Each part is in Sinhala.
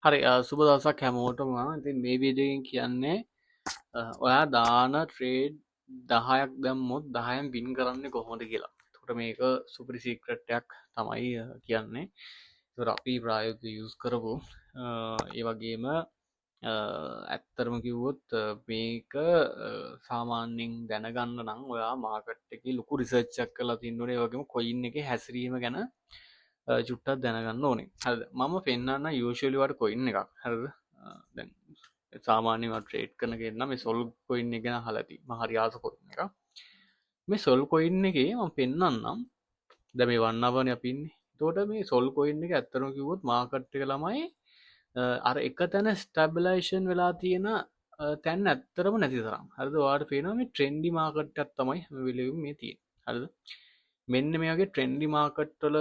හරි සුබ දවසක් හැමෝටම. ඉතින් මේ වීඩියෝ එකෙන් කියන්නේ ඔයා දාන ට්‍රේඩ් 10ක් දැම්මොත් 10න් වින් කරන්නේ කොහොමද කියලා. එතකොට මේක සුපර් සීක්‍රට් එකක් තමයි කියන්නේ. ඒතර අපි ප්‍රායෝගිකව යූස් කරපු ඒ වගේම ඇත්තරම කිව්වොත් මේක සාමාන්‍යයෙන් දැනගන්න නම් ඔයා මාකට් එකේ ලොකු රිසර්ච් එකක් කරලා තියෙන්න ඕනේ. ඒ වගේම කොයින් එකේ හැසිරීම ගැන චුට්ටක් දැනගන්න ඕනේ. හරිද? මම පෙන්නන්න යූෂුවලි වට කොයින් එකක්. හරිද? දැන් සාමාන්‍යයෙන් ට්‍රේඩ් කරන කෙනා නම් මේ සොල් කොයින් එක ගැන අහලා ඇති. මම හරි ආස කොයින් එක. මේ සොල් කොයින් එකේ මම පෙන්නන්නම්. දැන් මේ 1 hour නේ අපි ඉන්නේ. එතකොට මේ සොල් කොයින් එක ඇත්තටම කිව්වොත් මාකට් එක ළමයි අර එක තැන ස්ටැබිලයිසේෂන් වෙලා තියෙන තැන් ඇත්තරම නැති තරම්. හරිද? ඔයාලට පේනවා මේ ට්‍රෙන්ඩි මාකට් එකක් තමයි මේ වෙලෙම මේ තියෙන්නේ. හරිද? මෙන්න මේ වගේ ට්‍රෙන්ඩි මාකට් වල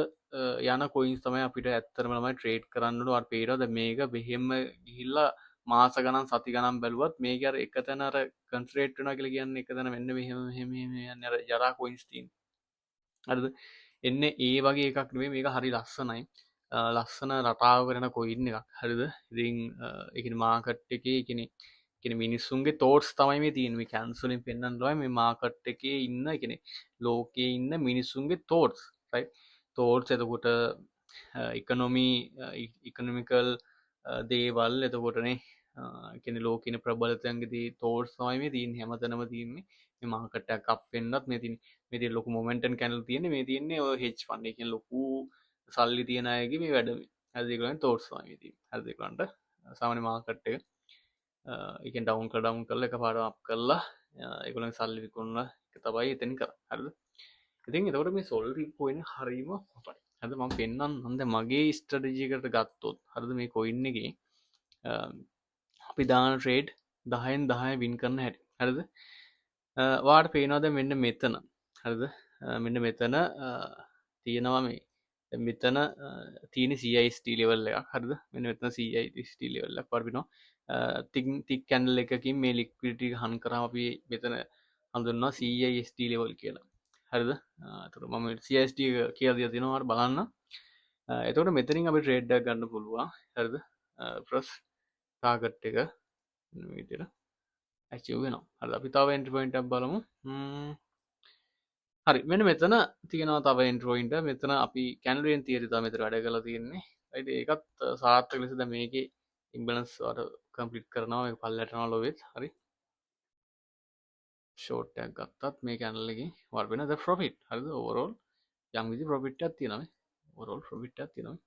යන කොයින්ස් තමයි අපිට ඇත්තටම ළමයි ට්‍රේඩ් කරන්න ඕන. ඔයාලට පේනවා දැන් මේක බෙහෙම ගිහිල්ලා මාස ගණන් සති ගණන් බැලුවත් මේක අර එක තැන අර කන්සන්ට්‍රේට් වෙනවා කියලා කියන්නේ එක තැන මෙන්න මෙහෙම යන්නේ අර ජරා කොයින්ස් තියෙන. හරිද? එන්නේ ඒ වගේ එකක් නෙමෙයි මේක හරි ලස්සනයි. ලස්සන රටාව කරන කොයින් එකක්. හරිද? ඉතින් ඒ කියන්නේ මාකට් එකේ කියන්නේ මිනිස්සුන්ගේ තෝට්ස් තමයි මේ තියෙන්නේ. මේ කැන්සල් වලින් පෙන්වන්න තමයි මේ මාකට් එකේ ඉන්න කියන්නේ ලෝකයේ ඉන්න මිනිස්සුන්ගේ තෝට්ස්. රයිට්? තෝට්ස් එතකොට ඉකොනොමිකල් දේවල් එතකොටනේ කියන්නේ ලෝකේ ඉන්න ප්‍රබලතයන්ගේ තෝට්ස් තමයි මේ තියෙන්නේ. හැමතැනම තියෙන්නේ. මේ මාකට් එක අප් වෙන්නත් මේ තියෙන්නේ. මේ තියෙන ලොකු මොමන්ටම් කැන්ඩල් තියෙන්නේ. මේ තියෙන්නේ ඔය හෙජ් ෆන්ඩ්. ඒ කියන්නේ ලොකු සල්ලි තියන අයගේ මේ වැඩ මේ. හරිද? ඒගොල්ලන් තෝට්ස් තමයි මේ තියෙන්නේ. හරිද? ඒගොල්ලන්ට සාමාන්‍ය මාකට් එක එකෙන් ඩවුන් කරලා එකපාරටම අප් කරලා ඒගොල්ලන්ගේ සල්ලි විකුණලා එක තමයි එතනින් කරන්නේ. හරිද? ඉතින් එතකොට මේ සොල් කොයින් හරීම හොඳයි. හරිද? මම පෙන්නන්නම් දැන් මගේ ස්ට්‍රැටජි එකට ගත්තොත් හරිද මේ කොයින් එකේ අපි දාන ට්‍රේඩ් 10න් 10 වින් කරන හැටි. හරිද? වාට පේනවාද මෙන්න මෙතන. හරිද? මෙන්න මෙතන තියෙනවා මේ මෙතන තියෙන CIST level එකක්. හරිද? මෙන්න මෙතන CIST level එකක් වර්පිනවා. තික් කැන්ඩල් එකකින් මේ ලික්විඩිටි එක හන් කරාම අපි මෙතන හඳුන්වනවා CIST level කියලා. හරිද? එතකොට මම CIST කියලා දීලා තිනවා ඔයාලට බලන්න. එතකොට මෙතනින් අපි ට්‍රේඩ් එකක් ගන්න පුළුවන්. හරිද? ෆස්ට් ටාගට් එක මේ විදිහට ඇචීව් වෙනවා. හරිද? අපි තව එන්ට්‍රි පොයින්ට් එකක් බලමු. හරි මෙන්න මෙතන තියෙනවා තව එන්ට්‍රි පොයින්ට් එක. මෙතන අපි කැන්ඩල් වලින් තියරි තමයි මෙතන වැඩ කරලා තියෙන්නේ. රයිට් ඒකත් සාර්ථක ලෙස දැන් මේකේ ඉම්බැලන්ස් වල කම්ප්ලීට් කරනවා. මේක පල්ලයට යනවා ලොවෙත්. හරි. ෂෝට් එකක් ගත්තත් මේ කැන්ඩල් එකේ වල් වෙන ද ප්‍රොෆිට්. හරිද? ඕවරෝල් යම් කිසි ප්‍රොෆිට් එකක් තියෙනවා මේ. ඕවරෝල් ප්‍රොෆිට් එකක් තියෙනවා.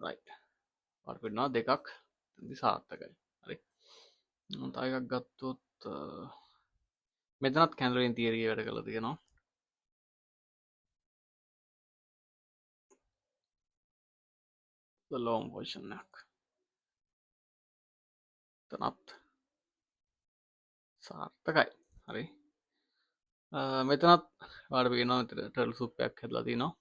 රයිට්. වල් වෙනවා දෙකක්. ඉතින් සාර්ථකයි. හරි. තව එකක් ගත්තොත් මෙතනත් කැන්ඩල් වලින් තියරි වැඩ කරලා තියෙනවා. the long version එකක්. තනත් සාර්ථකයි. හරි. මෙතනත් වාට පේනවා මෙතන ටර්ල් සුප් එකක් හැදලා තියෙනවා.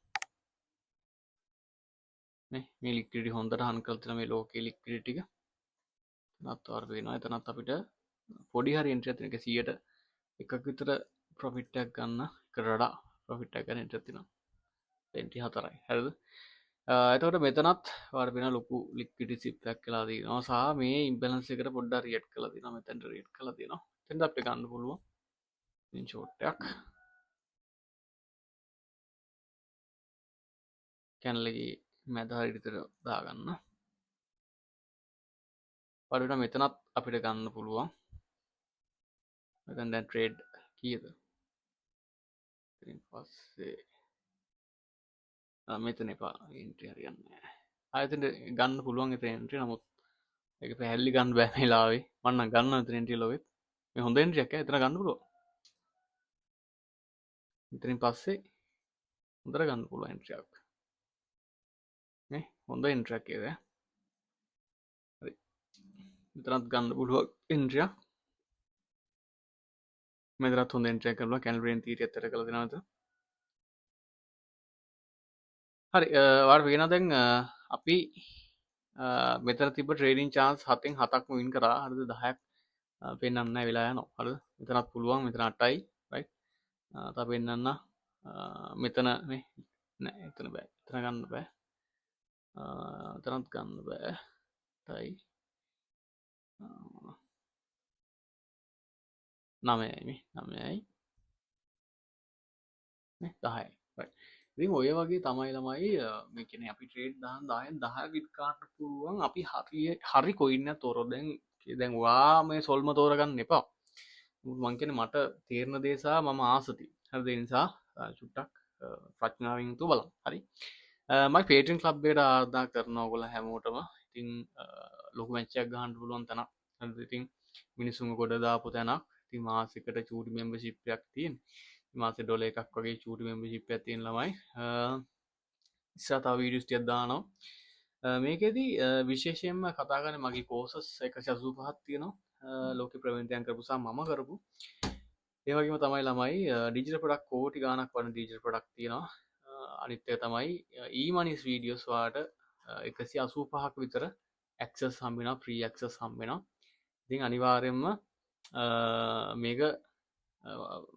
මේ ලික්විඩිටි හොඳට හන් කරලා තියෙනවා මේ ලෝකේ ලික්විඩිටි ටික. තනත් වාට පේනවා එතනත් අපිට පොඩි හරි එන්ට්‍රි එකක් තියෙනවා 100ට එකක් විතර ප්‍රොෆිට් එකක් ගන්න එකට වඩා ප්‍රොෆිට් එකක් ගන්න එන්ට්‍රි එකක් තියෙනවා. එන්ට්‍රි 4යි. හරිද? එතකොට මෙතනත් වාට පේනවා ලොකු ලික්විඩිටි සිප් එකක් කියලා තියෙනවා සහ මේ ඉම්බැලන්ස් එකට පොඩ්ඩක් රියැක්ට් කරලා තියෙනවා. මෙතනට රියැක්ට් කරලා තියෙනවා. එතෙන්ද අපිට ගන්න පුළුවන්. ඉතින් ෂෝට් එකක් කැන්ඩල් එකේ මැද හරියට විතර දාගන්න. වඩා මෙතනත් අපිට ගන්න පුළුවන්. මෙතන දැන් ට්‍රේඩ් කීයද? ඊට පස්සේ මෙතන එපා එන්ට්‍රි හරියන්නේ නැහැ. ආයෙත් ගන්න පුළුවන් එතන එන්ට්‍රි නමුත් ඒක පැහැදිලි ගන්න බෑ මේ ලාවේ. මම නම් ගන්නවා එතන එන්ට්‍රි ලොවෙත්. මේ හොඳ එන්ට්‍රි එකක් එතන ගන්න පුළුවන්. මෙතනින් පස්සේ හොඳට ගන්න පුළුවන් එන්ට්‍රි එකක්. නේ හොඳ එන්ට්‍රි එකක් ඒක. හරි. මෙතනත් ගන්න පුළුවන් එන්ට්‍රි එකක්. මෙතනත් හොඳ එන්ට්‍රි එකක් කරලා කැන්ඩල් රේන් තීරියත් ඇට කරලා දෙනවා මෙතන. හරි ඔයාලට පේනවා දැන් අපි මෙතන තිබ්බ ට්‍රේඩින් chance 7න් 7ක්ම වින් කරා. හරිද? 10ක් පෙන්වන්න නැහැ වෙලා යනවා. හරිද? මෙතනත් පුළුවන්. මෙතන 8යි. රයිට්. තව පෙන්වන්න මෙතන මේ නෑ එතන බෑ. එතන ගන්න බෑ. තනත් ගන්න බෑ ටයි 9යි 9යි 10යි ඉතින් ඔය වගේ තමයි ළමයි මේ කියන්නේ අපි ට්‍රේඩ් 10 විත් ගන්න පුළුවන් අපි හරි කොයින්න තොර දැන් වා මේ සොල්ම තෝරගන්න එපා මං කියන්නේ මට තේරෙන දේ සහ මම ආසති හරිද ඒ නිසා චුට්ටක් ප්‍රඥාවෙන් යුතුව බලන්න හරි මයි පේටන් ක්ලබ් එකට ආරාධනා කරනවා ඔයගොල්ලෝ හැමෝටම ඉතින් ලොකු මැච් එකක් ගහන්න පුළුවන් තැනක් හරිද ඉතින් මිනිස්සුන්ව ගොඩ දාපු තැනක් ඉතින් මාසෙකට චූටි මෙම්බර්ෂිප් එකක් තියෙන මාසේ ඩොලර් එකක් වගේ චූටි මෙම්බර්ෂිප් එකක් තියෙන ළමයි ඉස්සරහ තව වීඩියෝස් ටිකක් දානවා මේකෙදි විශේෂයෙන්ම කතා කරන්නේ මගේ කෝසස් 185ක් තියෙනවා ලෝකේ ප්‍රවීණයන් කරපු සහ මම කරපු ඒ වගේම තමයි ළමයි ඩිජිටල් ප්‍රොඩක්ට් කෝටි ගාණක් වන ඩිජිටල් ප්‍රොඩක්ට් තියෙනවා අනිත් එක තමයි ඊමනිස් වීඩියෝස් වාට 185ක් විතර ඇක්සස් හම්බ වෙනවා ෆ්‍රී ඇක්සස් හම්බ වෙනවා ඉතින් අනිවාර්යයෙන්ම මේක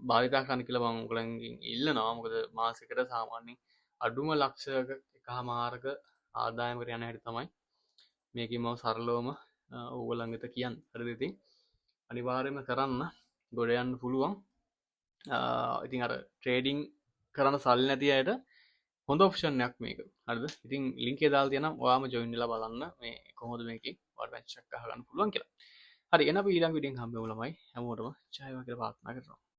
භාවිතා කරන්න කියලා මම ඔයගලගෙන් ඉල්ලනවා මොකද මාසෙකට සාමාන්‍යයෙන් අඩුම ලක්ෂයක එකමාරක ආදායමකට යන හැටි තමයි මේකෙන් මම සරලවම ඕගොල්ලන්ට කියන්නේ හරිද ඉතින් අනිවාර්යයෙන්ම කරන්න ගොඩ යන්න පුළුවන් ඉතින් අර ට්‍රේඩින් කරන්න සල්ලි නැති අයට හොඳ ඔප්ෂන් එකක් මේක හරිද ඉතින් ලින්ක් එක දාලා තියෙනවා ඔයාම ජොයින් වෙලා බලන්න මේ කොහොමද මේකේ ඔයාලට මැච් එකක් අහගන්න පුළුවන් කියලා හරි එහෙනම් අපි ඊළඟ වීඩියෝෙන් හම්බෙමු ළමයි හැමෝටම ජය වේවා කියලා ප්‍රාර්ථනා කරනවා